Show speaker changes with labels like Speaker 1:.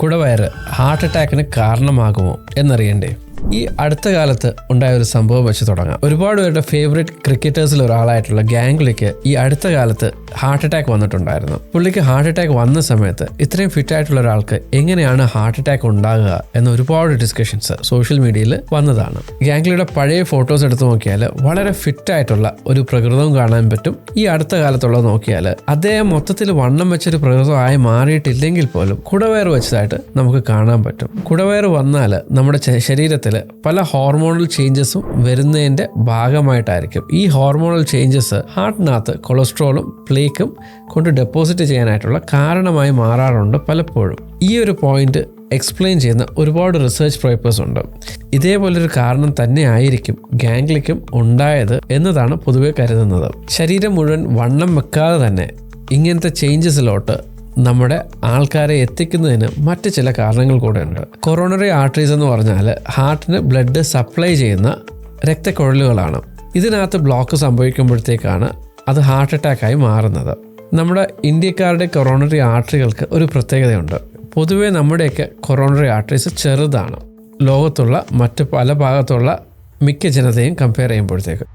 Speaker 1: കുടവയറ് heart അറ്റാക്കിന് കാരണമാകുമോ എന്നറിയണ്ടേ? ഈ അടുത്ത കാലത്ത് ഉണ്ടായ ഒരു സംഭവം വെച്ച് തുടങ്ങാം. ഒരുപാട് പേരുടെ ഫേവറേറ്റ് ക്രിക്കറ്റേഴ്സിൽ ഒരാളായിട്ടുള്ള ഗാംഗുലിക്ക് ഈ അടുത്ത കാലത്ത് ഹാർട്ട് അറ്റാക്ക് വന്നിട്ടുണ്ടായിരുന്നു. പുള്ളിക്ക് ഹാർട്ട് അറ്റാക്ക് വന്ന സമയത്ത് ഇത്രയും ഫിറ്റ് ആയിട്ടുള്ള ഒരാൾക്ക് എങ്ങനെയാണ് ഹാർട്ട് അറ്റാക്ക് ഉണ്ടാകുക എന്ന ഒരുപാട് ഡിസ്കഷൻസ് സോഷ്യൽ മീഡിയയിൽ വന്നതാണ്. ഗാംഗുലിയുടെ പഴയ ഫോട്ടോസ് എടുത്ത് നോക്കിയാൽ വളരെ ഫിറ്റ് ആയിട്ടുള്ള ഒരു പ്രകൃതവും കാണാൻ പറ്റും. ഈ അടുത്ത കാലത്തുള്ളത് നോക്കിയാൽ അദ്ദേഹം മൊത്തത്തിൽ വണ്ണം വെച്ചൊരു പ്രകൃതമായി മാറിയിട്ടില്ലെങ്കിൽ പോലും കുടവയർ വെച്ചതായിട്ട് നമുക്ക് കാണാൻ പറ്റും. കുടവയർ വന്നാൽ നമ്മുടെ ശരീരത്തിൽ പല ഹോർമോണൽ ചേഞ്ചസും വരുന്നതിൻ്റെ ഭാഗമായിട്ടായിരിക്കും. ഈ ഹോർമോണൽ ചേഞ്ചസ് ഹാർട്ടിനകത്ത് കൊളസ്ട്രോളും പ്ലേക്കും കൊണ്ട് ഡെപ്പോസിറ്റ് ചെയ്യാനായിട്ടുള്ള കാരണമായി മാറാറുണ്ട് പലപ്പോഴും. ഈ ഒരു പോയിന്റ് എക്സ്പ്ലെയിൻ ചെയ്യുന്ന ഒരുപാട് റിസർച്ച് പേപ്പേഴ്സ് ഉണ്ട്. ഇതേപോലൊരു കാരണം തന്നെ ആയിരിക്കും ഗാംഗ്ലിക്കും ഉണ്ടായത് എന്നതാണ് പൊതുവെ കരുതുന്നത്. ശരീരം മുഴുവൻ വണ്ണം വെക്കാതെ തന്നെ ഇങ്ങനത്തെ ചേഞ്ചസിലോട്ട് നമ്മുടെ ആൾക്കാരെ എത്തിക്കുന്നതിന് മറ്റ് ചില കാരണങ്ങൾ കൂടെ ഉണ്ട്. കൊറോണറി ആർട്ടറീസ് എന്ന് പറഞ്ഞാൽ ഹാർട്ടിന് ബ്ലഡ് സപ്ലൈ ചെയ്യുന്ന രക്തക്കുഴലുകളാണ്. ഇതിനകത്ത് ബ്ലോക്ക് സംഭവിക്കുമ്പോഴത്തേക്കാണ് അത് ഹാർട്ട് അറ്റാക്കായി മാറുന്നത്. നമ്മുടെ ഇന്ത്യക്കാരുടെ കൊറോണറി ആർട്ടറികൾക്ക് ഒരു പ്രത്യേകതയുണ്ട്. പൊതുവേ നമ്മുടെയൊക്കെ കൊറോണറി ആർട്ടറീസ് ചെറുതാണ് ലോകത്തുള്ള മറ്റ് പല ഭാഗത്തുള്ള മിക്ക ജനതയും കമ്പയർ ചെയ്യുമ്പോഴത്തേക്ക്.